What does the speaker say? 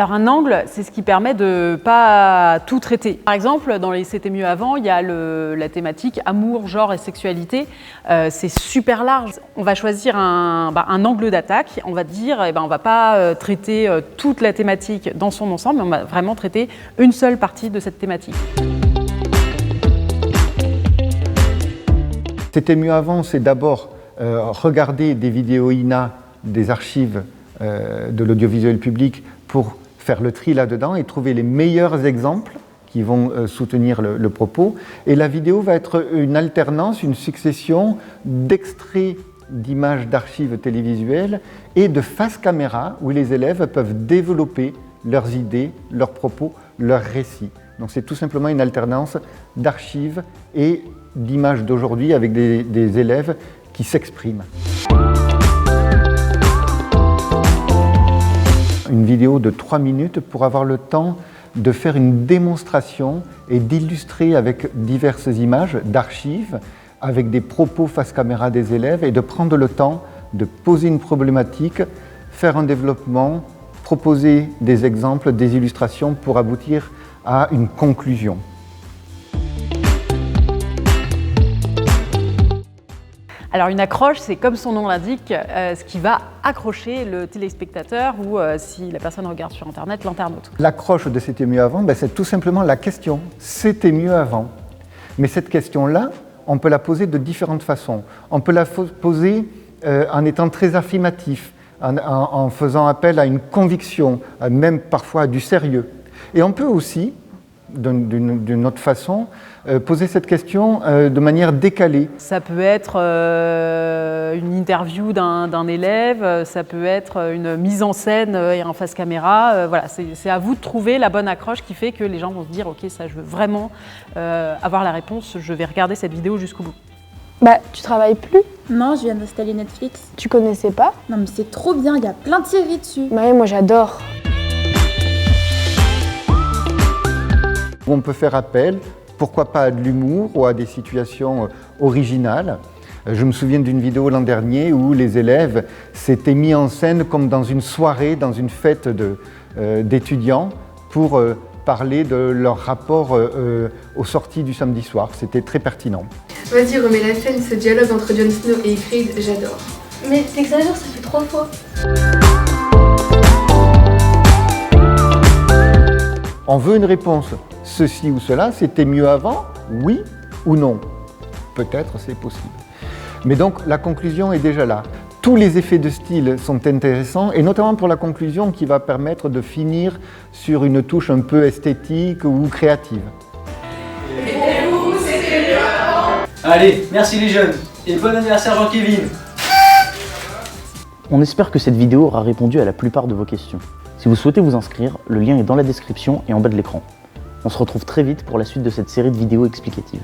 Alors un angle, c'est ce qui permet de ne pas tout traiter. Par exemple, dans les C'était mieux avant, il y a la thématique amour, genre et sexualité. C'est super large. On va choisir un angle d'attaque. On va dire, on ne va pas traiter toute la thématique dans son ensemble, mais on va vraiment traiter une seule partie de cette thématique. C'était mieux avant, c'est d'abord regarder des vidéos INA, des archives de l'audiovisuel public pour faire le tri là-dedans et trouver les meilleurs exemples qui vont soutenir le propos. Et la vidéo va être une alternance, une succession d'extraits d'images d'archives télévisuelles et de face caméra où les élèves peuvent développer leurs idées, leurs propos, leurs récits. Donc c'est tout simplement une alternance d'archives et d'images d'aujourd'hui avec des élèves qui s'expriment. Une vidéo de 3 minutes pour avoir le temps de faire une démonstration et d'illustrer avec diverses images d'archives, avec des propos face caméra des élèves et de prendre le temps de poser une problématique, faire un développement, proposer des exemples, des illustrations pour aboutir à une conclusion. Alors une accroche, c'est comme son nom l'indique, ce qui va accrocher le téléspectateur ou si la personne regarde sur Internet, l'internaute. L'accroche de C'était mieux avant, c'est tout simplement la question. C'était mieux avant. Mais cette question-là, on peut la poser de différentes façons. On peut la poser en étant très affirmatif, en faisant appel à une conviction, même parfois à du sérieux. Et on peut aussi, d'une autre façon, poser cette question de manière décalée. Ça peut être une interview d'un élève, ça peut être une mise en scène et en face caméra. Voilà, c'est à vous de trouver la bonne accroche qui fait que les gens vont se dire « Ok, ça je veux vraiment avoir la réponse, je vais regarder cette vidéo jusqu'au bout ». Bah, tu travailles plus? Non, je viens d'installer Netflix. Tu connaissais pas? Non mais c'est trop bien, il y a plein de séries dessus. Bah oui, moi j'adore. On peut faire appel, pourquoi pas à de l'humour ou à des situations originales. Je me souviens d'une vidéo l'an dernier où les élèves s'étaient mis en scène comme dans une soirée, dans une fête d'étudiants pour parler de leur rapport aux sorties du samedi soir. C'était très pertinent. Vas-y, remets la scène, ce dialogue entre Jon Snow et Ygritte, j'adore. Mais t'exagères, ça fait 3 fois. On veut une réponse. Ceci ou cela, c'était mieux avant? Oui ou non? Peut-être c'est possible. Mais donc la conclusion est déjà là. Tous les effets de style sont intéressants et notamment pour la conclusion qui va permettre de finir sur une touche un peu esthétique ou créative. Et vous, c'était mieux avant. Allez, merci les jeunes et bon anniversaire Jean-Kévin. On espère que cette vidéo aura répondu à la plupart de vos questions. Si vous souhaitez vous inscrire, le lien est dans la description et en bas de l'écran. On se retrouve très vite pour la suite de cette série de vidéos explicatives.